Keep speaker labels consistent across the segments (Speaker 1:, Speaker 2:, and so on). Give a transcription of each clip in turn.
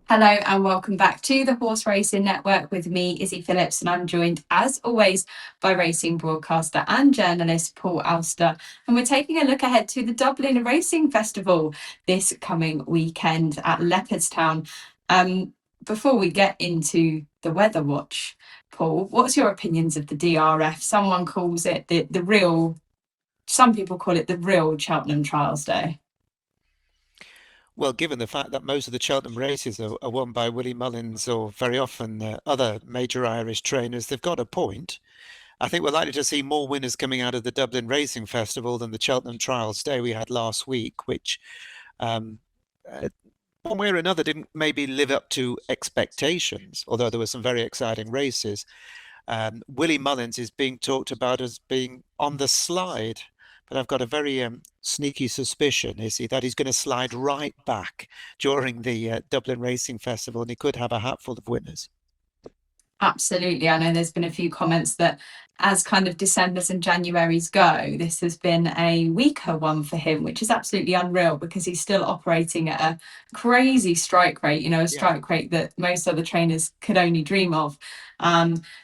Speaker 1: Hello and welcome back to the Horse Racing Network with me, Izzy Phillips, and I'm joined as always by racing broadcaster and journalist Paul Alster. And we're taking a look ahead to the Dublin Racing Festival this coming weekend at Leopardstown. Before we get into the weather watch, Paul, what's your opinions of the DRF? Someone calls it the real, some people call it the real Cheltenham Trials Day.
Speaker 2: Well, given the fact that most of the Cheltenham races are won by Willie Mullins or very often other major Irish trainers, they've got a point. I think we're likely to see more winners coming out of the Dublin Racing Festival than the Cheltenham Trials Day we had last week, which um, uh, one way or another didn't maybe live up to expectations, although there were some very exciting races. Willie Mullins is being talked about as being on the slide, but I've got a very sneaky suspicion, is he, that he's going to slide right back during the Dublin Racing Festival, and he could have a hatful of winners.
Speaker 1: Absolutely. I know there's been a few comments that as kind of Decembers and Januaries go, this has been a weaker one for him, which is absolutely unreal because he's still operating at a crazy strike rate, a
Speaker 2: Yeah.
Speaker 1: strike rate that most other trainers could only dream of.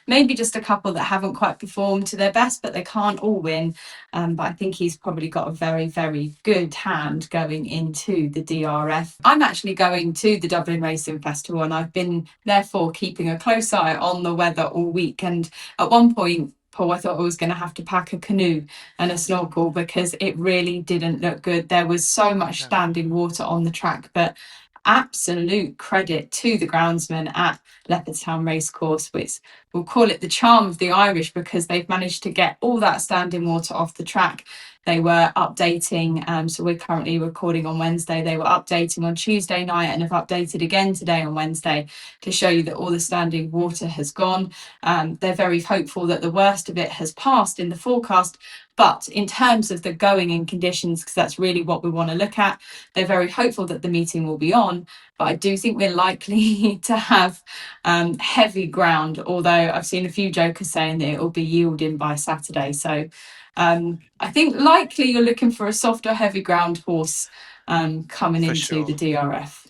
Speaker 1: Maybe just a couple that haven't quite performed to their best, but they can't all win. But I think he's probably got a very, very good hand going into the DRF. I'm actually going to the Dublin Racing Festival and I've been therefore keeping a close eye on the weather all week. And at one point, Paul, I thought I was going to have to pack a canoe and a snorkel because it really didn't look good. There was so much
Speaker 2: No.
Speaker 1: standing water on the track, but absolute credit to the groundsman at Leopardstown Racecourse, which we'll call it the charm of the Irish because they've managed to get all that standing water off the track. They were updating, so we're currently recording on Wednesday. They were updating on Tuesday night and have updated again today on Wednesday to show you that all the standing water has gone. They're very hopeful that the worst of it has passed in the forecast. But in terms of the going in conditions, because that's really what we want to look at, they're very hopeful that the meeting will be on. But I do think we're likely to have heavy ground, although I've seen a few jokers saying that it will be yielding by Saturday. So I think likely you're looking for a softer, heavy ground horse coming
Speaker 2: For
Speaker 1: into the
Speaker 2: sure.
Speaker 1: DRF.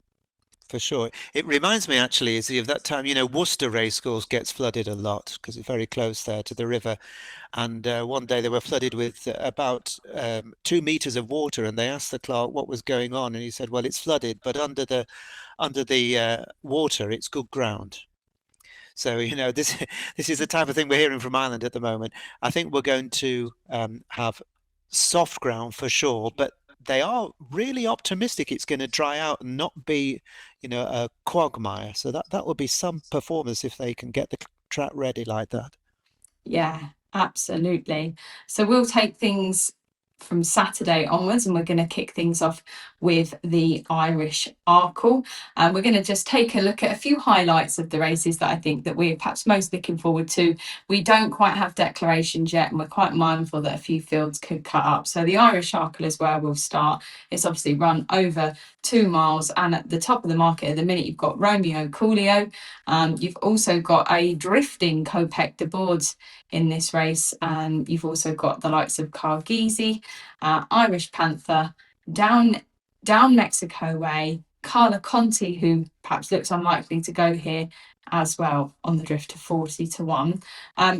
Speaker 2: For sure. It reminds me actually, Izzy, of that time, Worcester Racecourse gets flooded a lot because it's very close there to the river. And one day they were flooded with about 2 meters of water, and they asked the clerk what was going on, and he said, "Well, it's flooded, but under the water, it's good ground." So this this is the type of thing we're hearing from Ireland at the moment. I think we're going to have soft ground for sure, but they are really optimistic it's going to dry out and not be, a quagmire. So that will be some performance if they can get the track ready like that.
Speaker 1: Yeah, absolutely. So we'll take things from Saturday onwards, and we're going to kick things off with the Irish Arkle. And we're going to just take a look at a few highlights of the races that I think that we're perhaps most looking forward to. We don't quite have declarations yet, and we're quite mindful that a few fields could cut up. So the Irish Arkle is where we'll start. It's obviously run over 2 miles, and at the top of the market at the minute, you've got Romeo Coolio. You've also got a drifting Copec de Boards in this race. You've also got the likes of Cargizi, Irish Panther, down Mexico way, Carla Conti, who perhaps looks unlikely to go here as well on the drift to 40-1.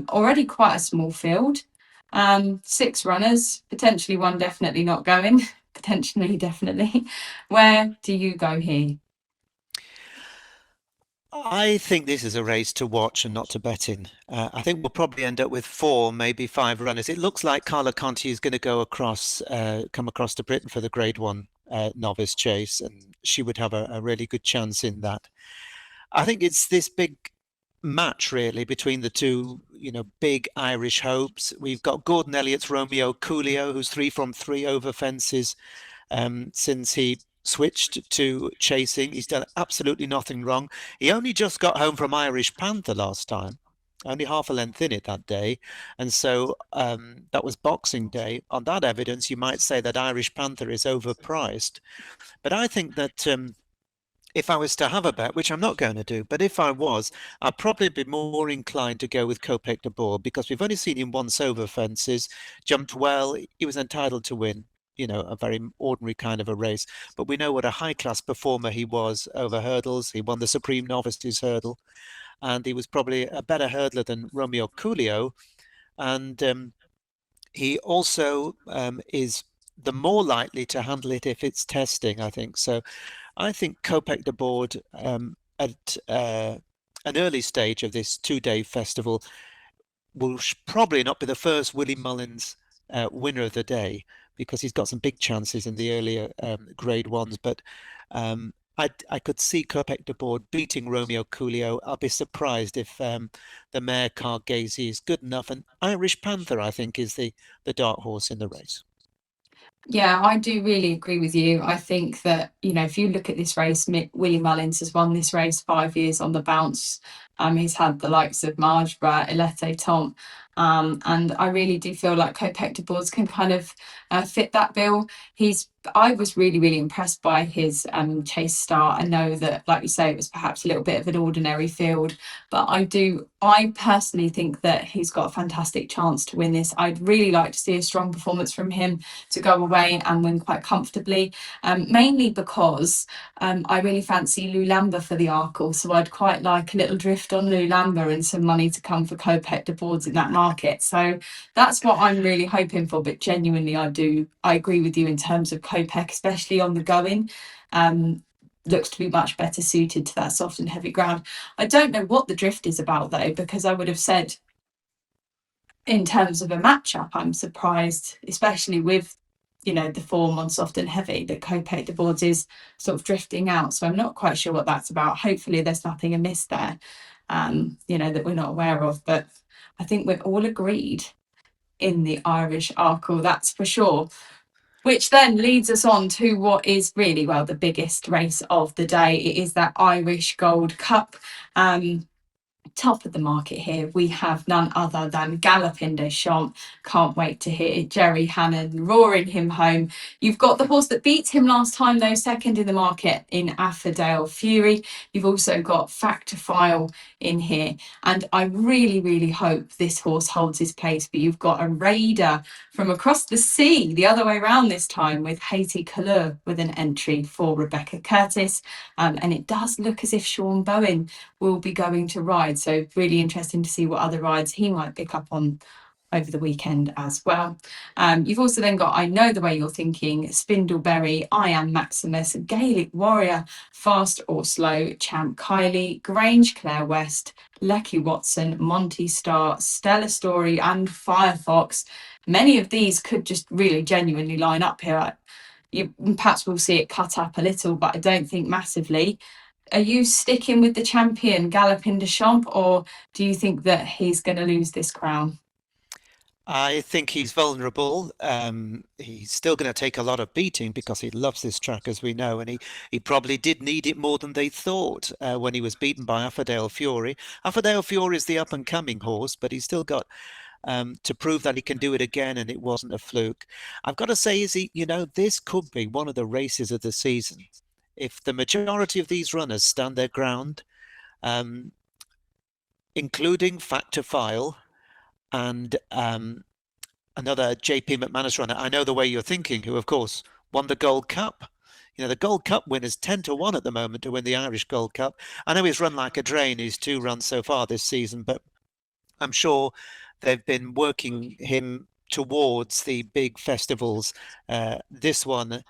Speaker 1: Already quite a small field. 6 runners, potentially one definitely not going, potentially definitely. Where do you go here?
Speaker 2: I think this is a race to watch and not to bet in. I think we'll probably end up with 4, maybe 5 runners. It looks like Carla Conti is going to come across to Britain for the Grade One novice chase, and she would have a really good chance in that. I think it's this big match really between the two, big Irish hopes. We've got Gordon Elliott's Romeo Coolio, who's 3 from 3 over fences since he switched to chasing. He's done absolutely nothing wrong. He only just got home from Irish Panther last time, only half a length in it that day. And so that was Boxing Day. On that evidence, you might say that Irish Panther is overpriced. But I think that if I was to have a bet, which I'm not going to do, but if I was, I'd probably be more inclined to go with Copec de Boer because we've only seen him once over fences, jumped well, he was entitled to win. a very ordinary kind of a race. But we know what a high class performer he was over hurdles. He won the Supreme Novices Hurdle, and he was probably a better hurdler than Romeo Coolio. And he also is the more likely to handle it if it's testing, I think. So I think Kopek de Board at an early stage of this 2-day festival will probably not be the first Willie Mullins winner of the day, because he's got some big chances in the earlier grade ones. But I could see Kopek de Board beating Romeo Coolio. I'll be surprised if the mare Cargazy is good enough. And Irish Panther, I think, is the dark horse in the race.
Speaker 1: Yeah, I do really agree with you. I think that, if you look at this race, Willie Mullins has won this race 5 years on the bounce. He's had the likes of Margeborough, Elete Tom. And I really do feel like Kopek de Boards can kind of fit that bill. I was really, really impressed by his chase start. I know that, like you say, it was perhaps a little bit of an ordinary field, but I personally think that he's got a fantastic chance to win this. I'd really like to see a strong performance from him to go away and win quite comfortably, mainly because I really fancy Lou Lamba for the Arkle. So I'd quite like a little drift on Lou Lamba and some money to come for Kopek de Boards in that market. So that's what I'm really hoping for. But genuinely, I agree with you in terms of Kopek, especially on the going. Looks to be much better suited to that soft and heavy ground. I don't know what the drift is about though, because I would have said in terms of a matchup, I'm surprised, especially with the form on soft and heavy, that Kopek de Boards is sort of drifting out. So I'm not quite sure what that's about. Hopefully there's nothing amiss there, that we're not aware of. But I think we're all agreed in the Irish Arkle, that's for sure. Which then leads us on to what is really, well, the biggest race of the day. It is that Irish Gold Cup. Top of the market here, we have none other than Galopin Des Champs. Can't wait to hear Jerry Hannon roaring him home. You've got the horse that beat him last time, though, second in the market in Affordale Fury. You've also got Factor File in here. And I really, really hope this horse holds his place. But you've got a Raider from across the sea, the other way around this time, with Haiti Couleur with an entry for Rebecca Curtis. And it does look as if Sean Bowen will be going to ride. So really interesting to see what other rides he might pick up on over the weekend as well. You've also then got I Know the Way You're Thinking, Spindleberry, I Am Maximus, Gaelic Warrior, Fast or Slow, Champ Kylie, Grange Claire West, Lecky Watson, Monty Star, Stella Story, and Firefox. Many of these could just really genuinely line up here. Perhaps we'll see it cut up a little, but I don't think massively. Are you sticking with the champion Galopin Des Champs, or do you think that he's going to lose this crown?
Speaker 2: I think he's vulnerable. He's still going to take a lot of beating because he loves this track, as we know, and he probably did need it more than they thought when he was beaten by Affordale Fury. Affordale Fury is the up-and-coming horse, but he's still got to prove that he can do it again, and it wasn't a fluke. I've got to say, this could be one of the races of the season. If the majority of these runners stand their ground, including Factor File and another JP McManus runner, I Know the Way You're Thinking, who, of course, won the Gold Cup. The Gold Cup winner's 10-1 at the moment to win the Irish Gold Cup. I know he's run like a drain, his 2 runs so far this season, but I'm sure they've been working him towards the big festivals. This one,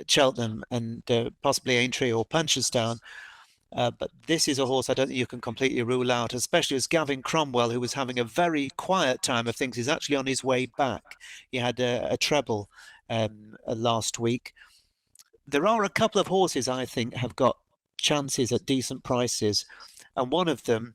Speaker 2: Cheltenham, and possibly Aintree or Punchestown. But this is a horse I don't think you can completely rule out, especially as Gavin Cromwell, who was having a very quiet time of things, is actually on his way back. He had a treble last week. There are a couple of horses I think have got chances at decent prices, and one of them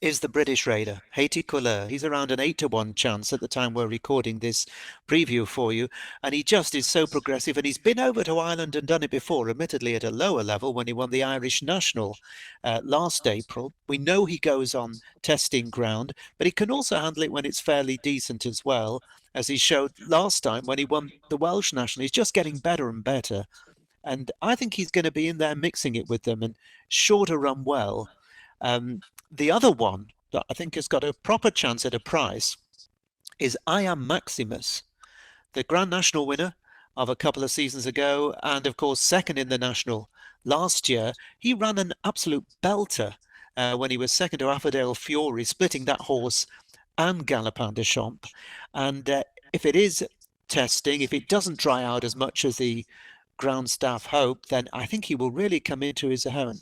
Speaker 2: is the British Raider, Haiti Couleur. He's around an 8-1 chance at the time we're recording this preview for you. And he just is so progressive. And he's been over to Ireland and done it before, admittedly at a lower level when he won the Irish National last April. We know he goes on testing ground, but he can also handle it when it's fairly decent as well, as he showed last time when he won the Welsh National. He's just getting better and better. And I think he's going to be in there mixing it with them and sure to run well. The other one that I think has got a proper chance at a price is I Am Maximus. the Grand National winner of a couple of seasons ago, and of course, second in the National last year. He ran an absolute belter when he was second to Affordale Fury, splitting that horse and Galopin des Champs. And if it is testing, if it doesn't dry out as much as the ground staff hope, then I think he will really come into his own.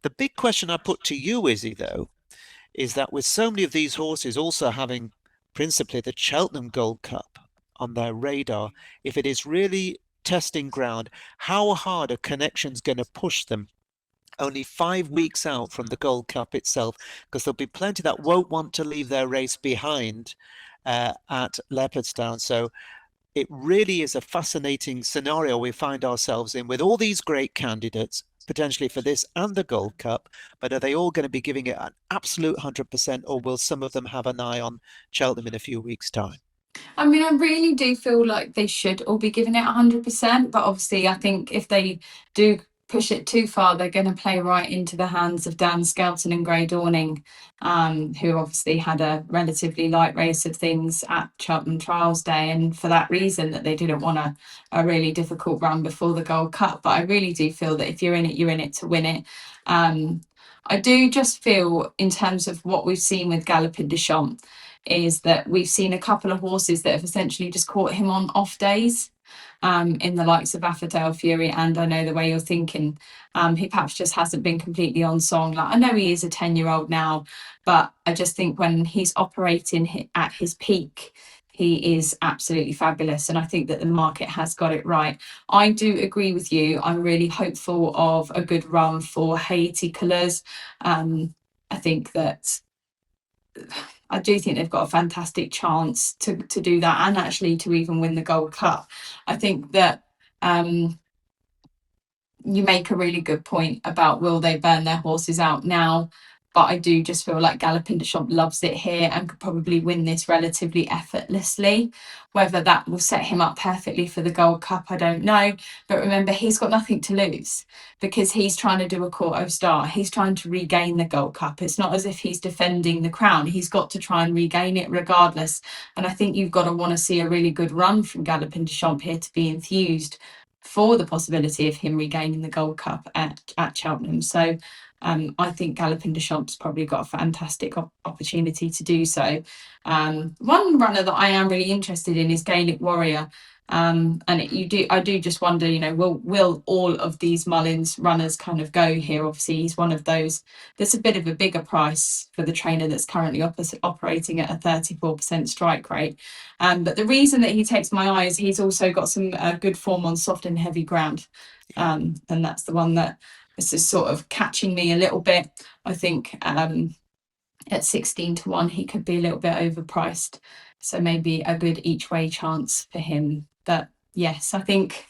Speaker 2: The big question I put to you, Izzy, though, is that with so many of these horses also having principally the Cheltenham Gold Cup on their radar, if it is really testing ground, how hard are connections going to push them only 5 weeks out from the Gold Cup itself? Because there'll be plenty that won't want to leave their race behind at Leopardstown. So it really is a fascinating scenario we find ourselves in with all these great candidates potentially for this and the Gold Cup, but are they all going to be giving it an absolute 100%, or will some of them have an eye on Cheltenham in a few weeks' time?
Speaker 1: I mean, I really do feel like they should all be giving it 100%, but obviously, I think if they do push it too far, they're going to play right into the hands of Dan Skelton and Grey Dawning, who obviously had a relatively light race of things at Cheltenham Trials Day, and for that reason, that they didn't want a really difficult run before the Gold Cup. But I really do feel that if you're in it, you're in it to win it. I do just feel, in terms of what we've seen with Galopin des Champs, is that we've seen a couple of horses that have essentially just caught him on off days, in the likes of Affordale Fury. And I know the way you're thinking, he perhaps just hasn't been completely on song. Like, I know he is a 10-year-old now, but I just think when he's operating at his peak, he is absolutely fabulous. And I think that the market has got it right. I do agree with you. I'm really hopeful of a good run for Haiti Colours. I think that I do think they've got a fantastic chance to do that, and actually to even win the Gold Cup. I think that you make a really good point about, will they burn their horses out now? But I do just feel like Galopin des Champs loves it here and could probably win this relatively effortlessly. Whether that will set him up perfectly for the Gold Cup, I don't know. But remember, he's got nothing to lose because he's trying to do a Quarto Star. He's trying to regain the Gold Cup. It's not as if he's defending the crown. He's got to try and regain it regardless. And I think you've got to want to see a really good run from Galopin des Champs here to be enthused for the possibility of him regaining the Gold Cup at Cheltenham. So I think Galopin des Champs probably got a fantastic opportunity to do so. One runner that I am really interested in is Gaelic Warrior. I do just wonder, will all of these Mullins runners kind of go here? Obviously, he's one of those. There's a bit of a bigger price for the trainer that's currently operating at a 34% strike rate. But the reason that he takes my eye is he's also got some good form on soft and heavy ground. And that's the one that is just sort of catching me a little bit. I think at 16-1, he could be a little bit overpriced. So maybe a good each way chance for him. But yes, I think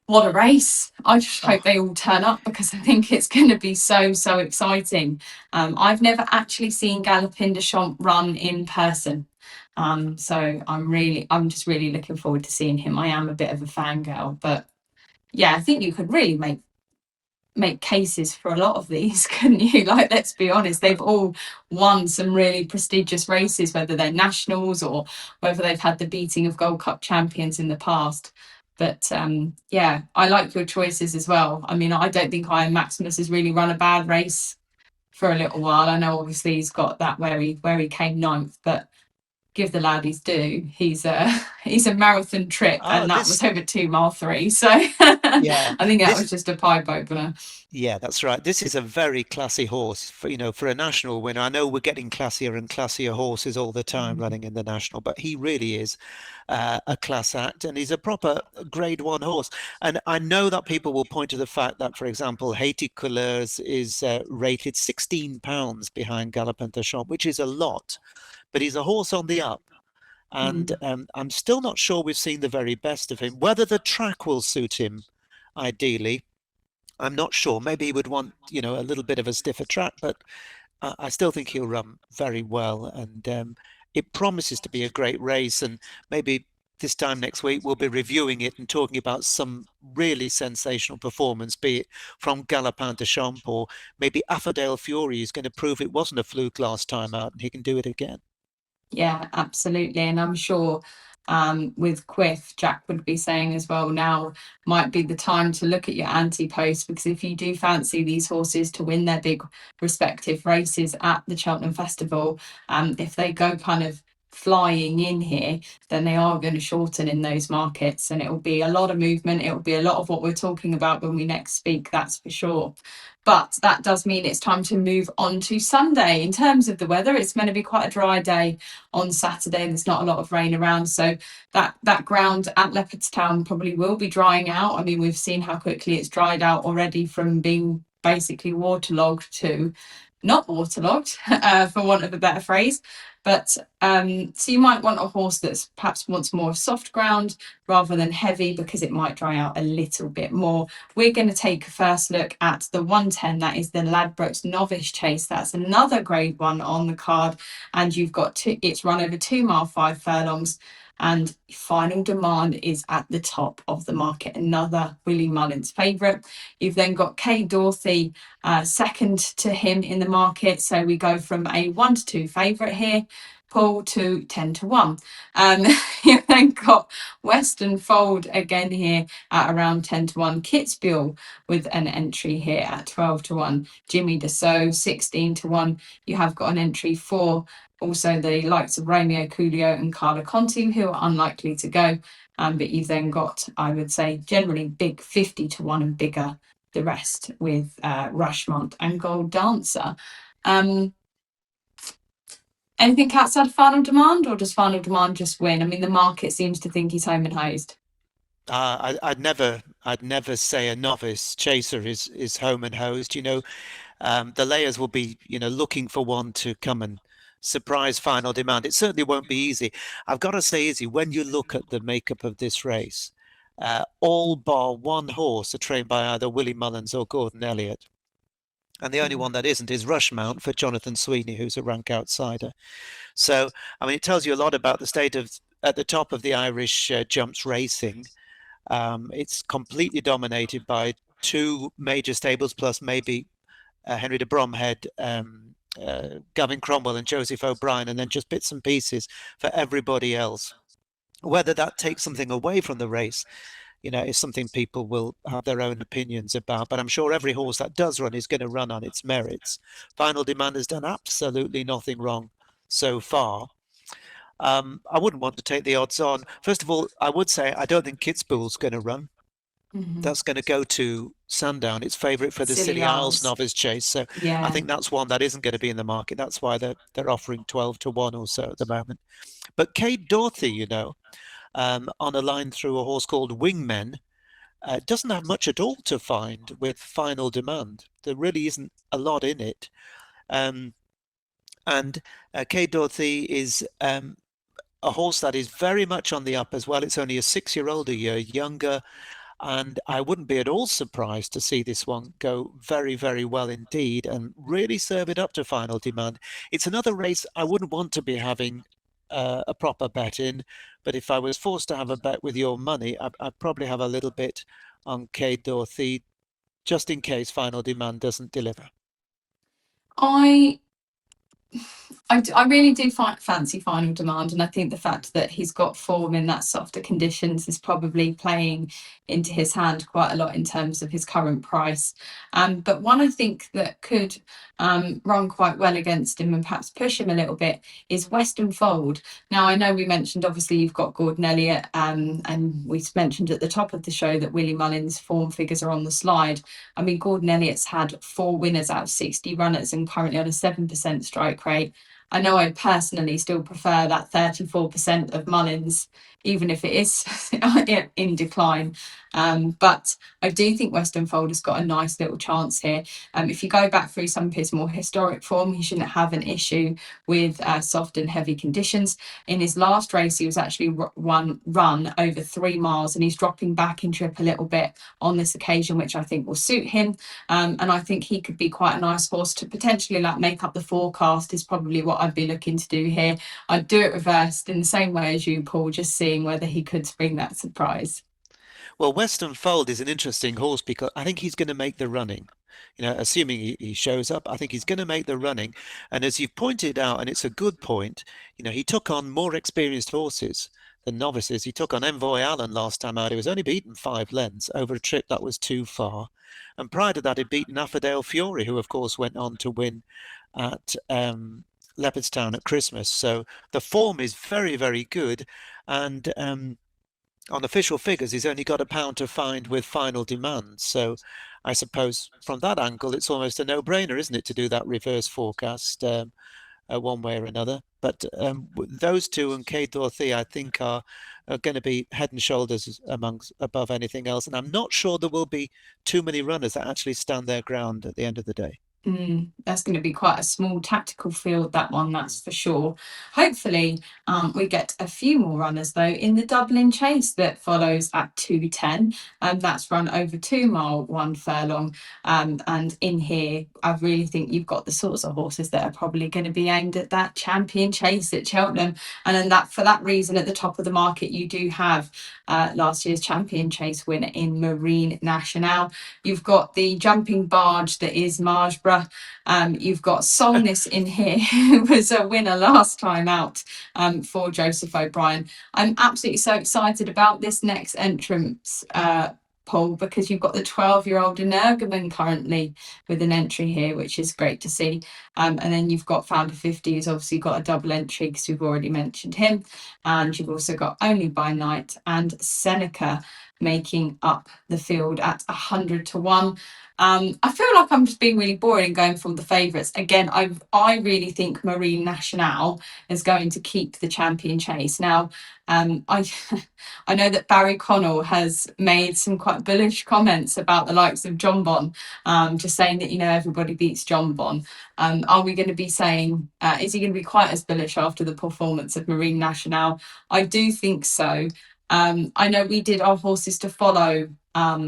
Speaker 1: what a race. I just hope they all turn up because I think it's going to be so exciting. I've never actually seen Galopin des Champs run in person. So I'm just really looking forward to seeing him. I am a bit of a fangirl, but yeah, I think you could really make cases for a lot of these, couldn't you? Like, let's be honest, they've all won some really prestigious races, whether they're nationals or whether they've had the beating of Gold Cup champions in the past. But yeah, I like your choices as well. I mean, I don't think Iron Maximus has really run a bad race for a little while. I know obviously he's got that where he came ninth, but give the lad his due. He's a marathon trip, and that was over 2 mile 3. So
Speaker 2: Yeah,
Speaker 1: I think that was just a pipe opener.
Speaker 2: Yeah, that's right. This is a very classy horse for a national winner. I know we're getting classier and classier horses all the time running in the national, but he really is a class act, and he's a proper Grade 1 horse. And I know that people will point to the fact that, for example, Haiti Couleurs is rated £16 behind Galopin des Champs, which is a lot, but he's a horse on the up. And I'm still not sure we've seen the very best of him. Whether the track will suit him, ideally, I'm not sure. Maybe he would want, a little bit of a stiffer track, but I still think he'll run very well. And it promises to be a great race. And maybe this time next week, we'll be reviewing it and talking about some really sensational performance, be it from Galopin des Champs or maybe Affordale Fury is going to prove it wasn't a fluke last time out and he can do it again.
Speaker 1: Yeah, absolutely. And I'm sure with Quiff, Jack would be saying as well, now might be the time to look at your anti-post, because if you do fancy these horses to win their big respective races at the Cheltenham Festival, if they go kind of flying in here, then they are going to shorten in those markets, and it will be a lot of movement. It will be a lot of what we're talking about when we next speak, that's for sure. But that does mean it's time to move on to Sunday. In terms of the weather, it's going to be quite a dry day on Saturday. There's not a lot of rain around, so that ground at Leopardstown probably will be drying out. I mean, we've seen how quickly it's dried out already from being basically waterlogged to not waterlogged, for want of a better phrase. But so you might want a horse that's perhaps wants more soft ground rather than heavy, because it might dry out a little bit more. We're going to take a first look at the 110. That is the Ladbrokes Novice Chase. That's another grade one on the card, and you've got it's run over 2 mile 5 furlongs. And Final Demand is at the top of the market, another Willie Mullins favourite. You've then got Kay Dorothy, second to him in the market. So we go from a 1 to 2 favourite here, Paul, to 10 to 1. You've then got Western Fold again here at around 10 to 1. Kitzbühel with an entry here at 12 to 1. Jimmy Dassault, 16 to 1. You have got an entry for also the likes of Romeo Coolio and Carla Conti, who are unlikely to go. But you've then got, I would say, generally big 50 to 1 and bigger the rest with Rushmont and Gold Dancer. Anything outside of Final Demand, or does Final Demand just win? I mean, the market seems to think he's home and hosed.
Speaker 2: I'd never say a novice chaser is home and hosed. The layers will be, looking for one to come and surprise Final Demand. It certainly won't be easy. I've got to say, Izzy, when you look at the makeup of this race, all bar one horse are trained by either Willie Mullins or Gordon Elliott. And the only one that isn't is Rushmount for Jonathan Sweeney, who's a rank outsider. So, I mean, it tells you a lot about the state of at the top of the Irish jumps racing. It's completely dominated by 2 major stables, plus maybe Henry de Bromhead, Gavin Cromwell and Joseph O'Brien, and then just bits and pieces for everybody else. Whether that takes something away from the race, is something people will have their own opinions about. But I'm sure every horse that does run is going to run on its merits. Final Demand has done absolutely nothing wrong so far. I wouldn't want to take the odds on. First of all, I would say I don't think Kitzbühel's going to run. That's going to go to Sandown. It's favourite for the City Isles Novice Chase. So
Speaker 1: Yeah.
Speaker 2: I think that's one that isn't going to be in the market. That's why they're offering 12 to 1 or so at the moment. But Kate Dorothy, on a line through a horse called Wingmen, doesn't have much at all to find with Final Demand. There really isn't a lot in it. And Kate Dorothy is a horse that is very much on the up as well. It's only a 6-year-old, a year younger. And I wouldn't be at all surprised to see this one go very, very well indeed and really serve it up to Final Demand. It's another race I wouldn't want to be having a proper bet in, but if I was forced to have a bet with your money, I'd probably have a little bit on Kate Dorothy, just in case Final Demand doesn't deliver.
Speaker 1: I really do fancy Final Demand, and I think the fact that he's got form in that softer conditions is probably playing into his hand quite a lot in terms of his current price. But one I think that could run quite well against him and perhaps push him a little bit is Western Fold. Now, I know we mentioned obviously you've got Gordon Elliott, and we mentioned at the top of the show that Willie Mullins' form figures are on the slide. I mean, Gordon Elliott's had 4 winners out of 60 runners and currently on a 7% strike rate. I know I personally still prefer that 34% of Mullins, even if it is in decline. But I do think Western Fold has got a nice little chance here. If you go back through some of his more historic form, he shouldn't have an issue with soft and heavy conditions. In his last race, he was actually run over 3 miles, and he's dropping back in trip a little bit on this occasion, which I think will suit him. And I think he could be quite a nice horse to potentially make up the forecast is probably what I'd be looking to do here. I'd do it reversed in the same way as you, Paul, just seeing whether he could spring that surprise.
Speaker 2: Well, Western Fold is an interesting horse because I think he's going to make the running. Assuming he shows up, I think he's going to make the running. And as you've pointed out, and it's a good point, he took on more experienced horses than novices. He took on Envoy Allen last time out. He was only beaten 5 lengths over a trip that was too far. And prior to that, he'd beaten Affordale Fury, who, of course, went on to win at Leopardstown at Christmas. So the form is very, very good. And on official figures, he's only got £1 to find with final demand. So I suppose from that angle, it's almost a no-brainer, isn't it, to do that reverse forecast one way or another. But those two and Kate Dorothy, I think, are going to be head and shoulders above anything else. And I'm not sure there will be too many runners that actually stand their ground at the end of the day.
Speaker 1: That's going to be quite a small tactical field, that one, that's for sure. Hopefully, we get a few more runners though in the Dublin Chase that follows at 2:10, and that's run over 2 mile, 1 furlong. And in here, I really think you've got the sorts of horses that are probably going to be aimed at that Champion Chase at Cheltenham, and then that for that reason, at the top of the market, you do have last year's Champion Chase winner in Marine Nationale. You've got the jumping barge that is Margeborough. You've got Solness in here, who was a winner last time out for Joseph O'Brien. I'm absolutely so excited about this next entrance, Paul, because you've got the 12-year-old Energumen currently with an entry here, which is great to see. And then you've got Founder 50, who's obviously got a double entry because we've already mentioned him. And you've also got Only by Night and Seneca making up the field at 100 to 1. I feel like I'm just being really boring and going from the favourites. Again, I really think Marine Nationale is going to keep the Champion Chase. Now, I I know that Barry Connell has made some quite bullish comments about the likes of John Bon, just saying that, everybody beats John Bon. Are we going to be saying, is he going to be quite as bullish after the performance of Marine Nationale? I do think so. I know we did our horses to follow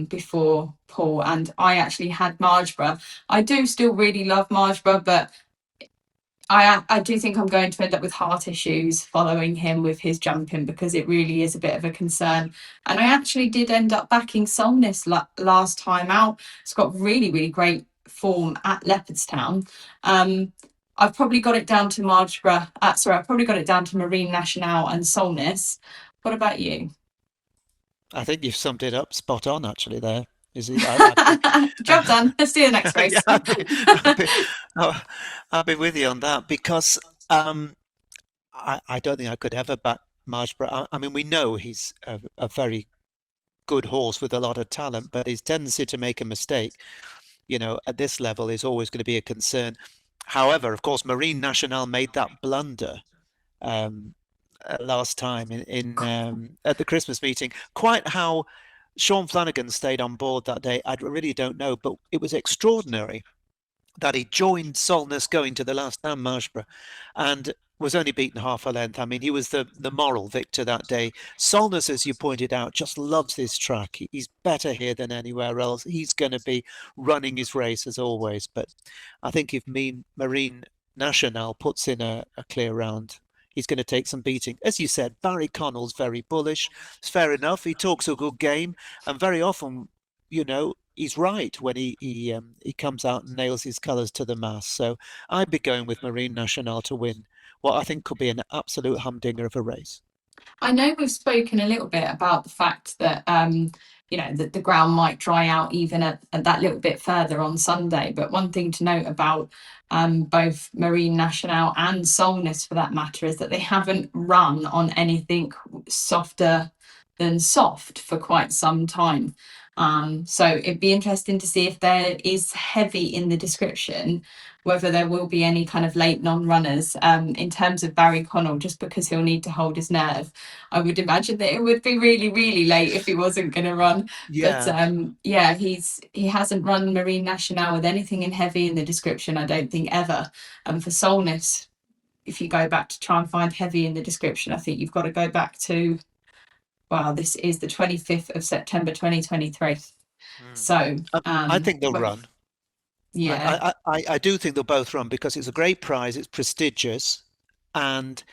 Speaker 1: before, Paul, and I actually had Margeborough. I do still really love Margeborough, but I do think I'm going to end up with heart issues following him with his jumping, because it really is a bit of a concern. And I actually did end up backing Solness last time out. It's got really, really great form at Leopardstown. I've probably got it down to Margeborough. I've probably got it down to Marine Nationale and Solness. What about you?
Speaker 2: I think you've summed it up spot on, actually, there. Is it?
Speaker 1: Job done. Let's do the next
Speaker 2: Yeah,
Speaker 1: race.
Speaker 2: I'll be, I'll, I'll be with you on that because I don't think I could ever back Margeborough. I mean, we know he's a very good horse with a lot of talent, but his tendency to make a mistake, at this level is always going to be a concern. However, of course, Marine Nationale made that blunder last time in at the Christmas meeting. Quite how Sean Flanagan stayed on board that day, I really don't know, but it was extraordinary that he joined Solness going to the last and Margeborough and was only beaten half a length. I mean, he was the moral victor that day. Solness, as you pointed out, just loves this track. He's better here than anywhere else. He's going to be running his race as always. But I think if Marine Nationale puts in a clear round, he's going to take some beating. As you said, Barry Connell's very bullish. It's fair enough. He talks a good game, and very often, he's right when he comes out and nails his colours to the mast. So I'd be going with Marine Nationale to win what I think could be an absolute humdinger of a race.
Speaker 1: I know we've spoken a little bit about the fact that that the ground might dry out even at that little bit further on Sunday. But one thing to note about both Marine Nationale and Solness, for that matter, is that they haven't run on anything softer than soft for quite some time. So it'd be interesting to see if there is heavy in the description, whether there will be any kind of late non-runners. In terms of Barry Connell, just because he'll need to hold his nerve, I would imagine that it would be really, really late if he wasn't going to run. But
Speaker 2: Yeah.
Speaker 1: he hasn't run Marine Nationale with anything in heavy in the description, I don't think, ever. And for Solness, if you go back to try and find heavy in the description, I think you've got to go back to, well, this is the 25th of September 2023.
Speaker 2: Mm.
Speaker 1: So
Speaker 2: I think they'll
Speaker 1: well,
Speaker 2: run.
Speaker 1: yeah.
Speaker 2: I do think they'll both run because it's a great prize, it's prestigious, and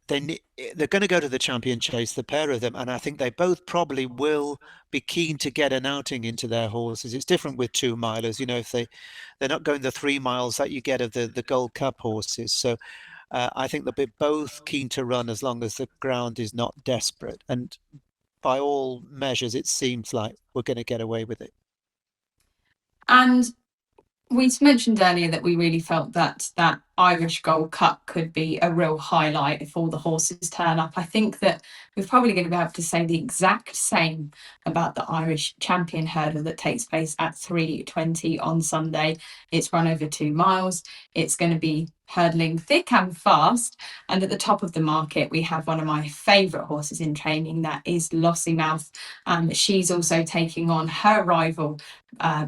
Speaker 2: they're going to go to the champion chase, the pair of them, and I think they both probably will be keen to get an outing into their horses. It's different with 2 milers, if they're not going the 3 miles that you get of the Gold Cup horses. So I think they'll be both keen to run as long as the ground is not desperate. And by all measures, it seems like we're going to get away with it.
Speaker 1: And we mentioned earlier that we really felt that that Irish Gold Cup could be a real highlight if all the horses turn up. I think that we're probably going to be able to say the exact same about the Irish Champion Hurdle that takes place at 3:20 on Sunday. It's run over 2 miles. It's going to be hurdling thick and fast. And at the top of the market, we have one of my favourite horses in training, that is Lossiemouth. She's also taking on her rival,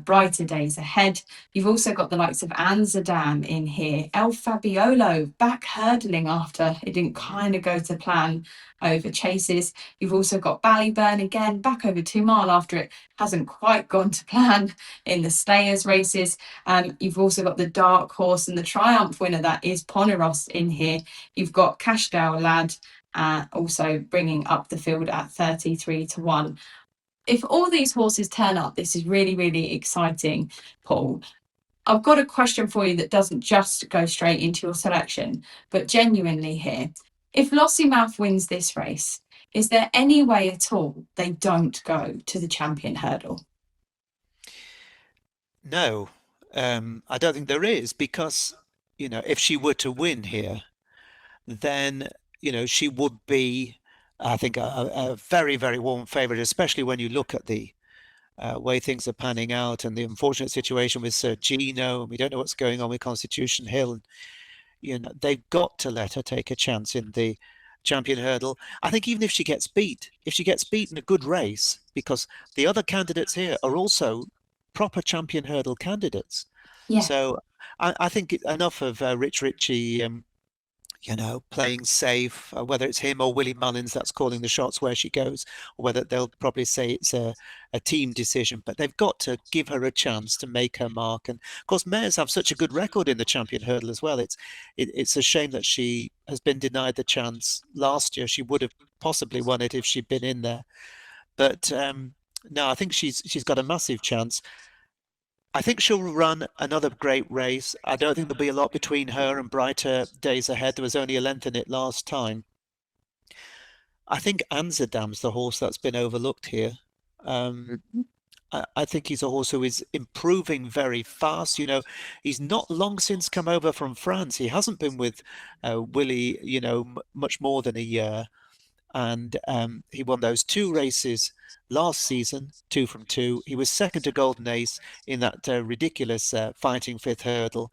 Speaker 1: Brighter Days Ahead. You've also got the likes of Amsterdam in here. El Fabiolo back hurdling after it didn't kind of go to plan over chases. You've also got Ballyburn again back over 2 mile after it hasn't quite gone to plan in the Stayers races. You've also got the dark horse and the triumph winner, that is Poneros, in here. You've got Cashdale Lad also bringing up the field at 33-1. If all these horses turn up, this is really, really exciting, Paul. I've got a question for you that doesn't just go straight into your selection, but genuinely here. If Lossiemouth wins this race, is there any way at all they don't go to the Champion Hurdle?
Speaker 2: No, I don't think there is, because, if she were to win here, then, she would be, I think, a very, very warm favourite, especially when you look at the way things are panning out and the unfortunate situation with Sir Gino, and we don't know what's going on with Constitution Hill. And, they've got to let her take a chance in the Champion Hurdle. I think even if she gets beat in a good race, because the other candidates here are also proper Champion Hurdle candidates.
Speaker 1: Yeah.
Speaker 2: So I think enough of Rich Ritchie, playing safe, whether it's him or Willie Mullins that's calling the shots where she goes, or whether they'll probably say it's a team decision. But they've got to give her a chance to make her mark. And of course, mares have such a good record in the Champion Hurdle as well. It's a shame that she has been denied the chance. Last year, she would have possibly won it if she'd been in there. But no, I think she's got a massive chance. I think she'll run another great race. I don't think there'll be a lot between her and Brighter Days Ahead. There was only a length in it last time. I think Amsterdam's the horse that's been overlooked here. I think he's a horse who is improving very fast. He's not long since come over from France. He hasn't been with Willie, much more than a year. And he won those 2 races last season, 2 from 2. He was second to Golden Ace in that ridiculous fighting 5th hurdle.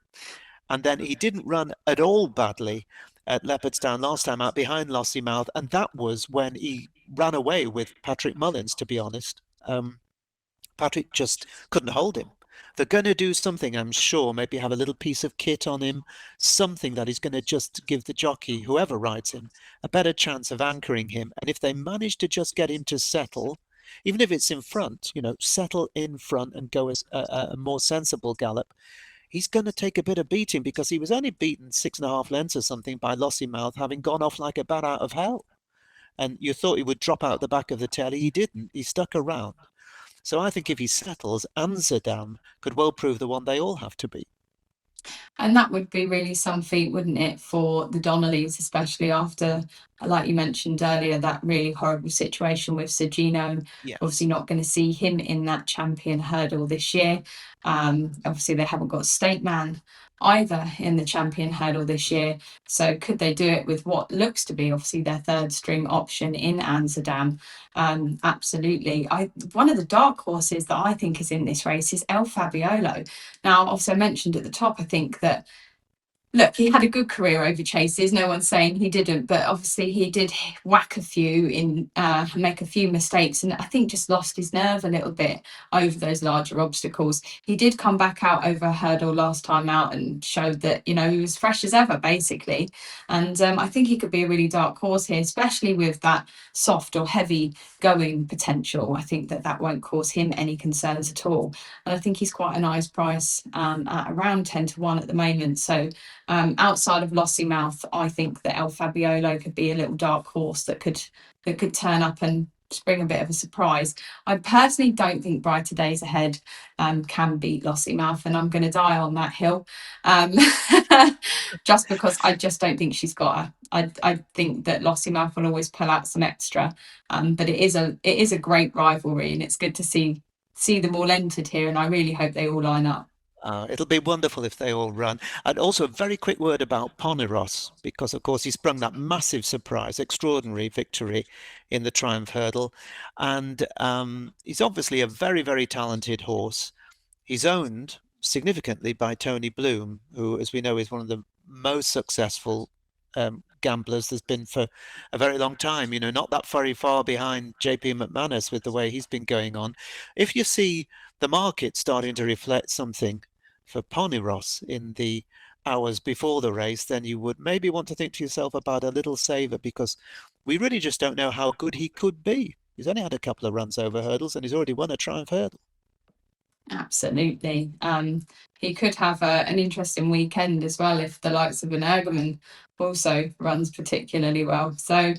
Speaker 2: And then he didn't run at all badly at Leopardstown last time out behind Lossiemouth. And that was when he ran away with Patrick Mullins, to be honest. Patrick just couldn't hold him. They're going to do something, I'm sure, maybe have a little piece of kit on him, something that is going to just give the jockey, whoever rides him, a better chance of anchoring him. And if they manage to just get him to settle, even if it's in front, settle in front and go as a more sensible gallop, he's going to take a bit of beating, because he was only beaten 6.5 lengths or something by Lossiemouth, having gone off like a bat out of hell. And you thought he would drop out the back of the tail. He didn't. He stuck around. So I think if he settles, Amsterdam could well prove the one they all have to be.
Speaker 1: And that would be really some feat, wouldn't it, for the Donnellys, especially after, like you mentioned earlier, that really horrible situation with Sir Gino.
Speaker 2: Yeah.
Speaker 1: Obviously not going to see him in that Champion Hurdle this year. Obviously they haven't got State Man either in the Champion Hurdle this year. So could they do it with what looks to be obviously their 3rd string option in Amsterdam? Absolutely. One of the dark horses that I think is in this race is El Fabiolo. Now, also mentioned at the top, I think that, look, he had a good career over chases. No one's saying he didn't, but obviously he did whack a few in, make a few mistakes, and I think just lost his nerve a little bit over those larger obstacles. He did come back out over a hurdle last time out and showed that, he was fresh as ever, basically. And I think he could be a really dark horse here, especially with that soft or heavy going potential. I think that won't cause him any concerns at all. And I think he's quite a nice price at around 10-1 at the moment. So Outside of Lossiemouth, I think that El Fabiolo could be a little dark horse that could turn up and bring a bit of a surprise. I personally don't think Brighter Days Ahead can beat Lossiemouth, and I'm going to die on that hill, um, just because I just don't think she's got her. I think that Lossiemouth will always pull out some extra, but it is a great rivalry, and it's good to see them all entered here, and I really hope they all line up.
Speaker 2: It'll be wonderful if they all run. And also a very quick word about Poniros, because of course he sprung that massive surprise, extraordinary victory in the Triumph Hurdle. And he's obviously a very, very talented horse. He's owned significantly by Tony Bloom, who, as we know, is one of the most successful gamblers there's been for a very long time. You know, not that very far behind JP McManus with the way he's been going on. If you see the market starting to reflect something for Ponyros in the hours before the race, then you would maybe want to think to yourself about a little saver, because we really just don't know how good he could be. He's only had a couple of runs over hurdles and he's already won a Triumph Hurdle.
Speaker 1: Absolutely. He could have an interesting weekend as well if the likes of an Ergoman also runs particularly well. So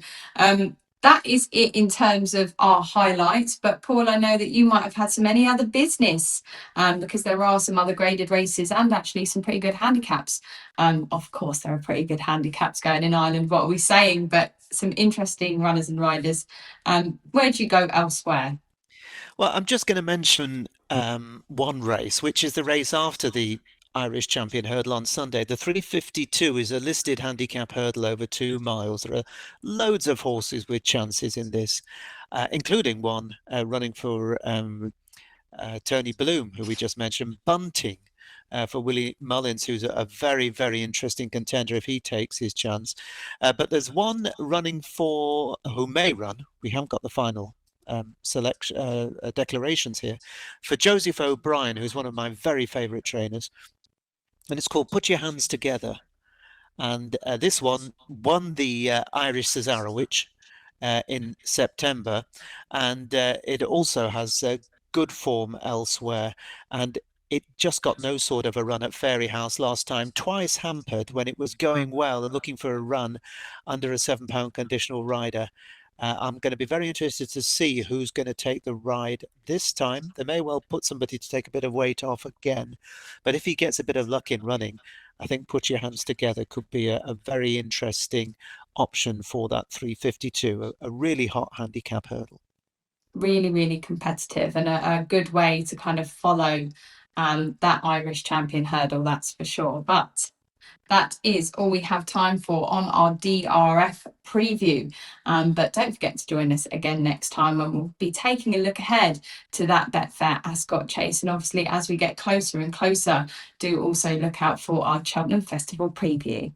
Speaker 1: that is it in terms of our highlights. But Paul, I know that you might have had some any other business because there are some other graded races and actually some pretty good handicaps. Of course, there are pretty good handicaps going in Ireland. What are we saying? But some interesting runners and riders. Where do you go elsewhere?
Speaker 2: Well, I'm just going to mention one race, which is the race after the Irish Champion Hurdle on Sunday. The 352 is a listed handicap hurdle over 2 miles. There are loads of horses with chances in this, including one running for Tony Bloom, who we just mentioned, Bunting. For Willie Mullins, who's a very, very interesting contender if he takes his chance. But there's one running for, who may run, we haven't got the final selection declarations here, for Joseph O'Brien, who's one of my very favourite trainers, and it's called Put Your Hands Together. And this one won the Irish Cesarewitch in September, and it also has good form elsewhere, and it just got no sort of a run at Fairyhouse last time, twice hampered when it was going well and looking for a run under a £7 conditional rider. I'm going to be very interested to see who's going to take the ride this time. They may well put somebody to take a bit of weight off again, but if he gets a bit of luck in running, I think Put Your Hands Together could be a very interesting option for that 352, a really hot handicap hurdle.
Speaker 1: Really, really competitive and a good way to kind of follow that Irish champion hurdle, that's for sure. But that is all we have time for on our DRF preview. But don't forget to join us again next time when we'll be taking a look ahead to that Betfair Ascot Chase. And obviously, as we get closer and closer, do also look out for our Cheltenham Festival preview.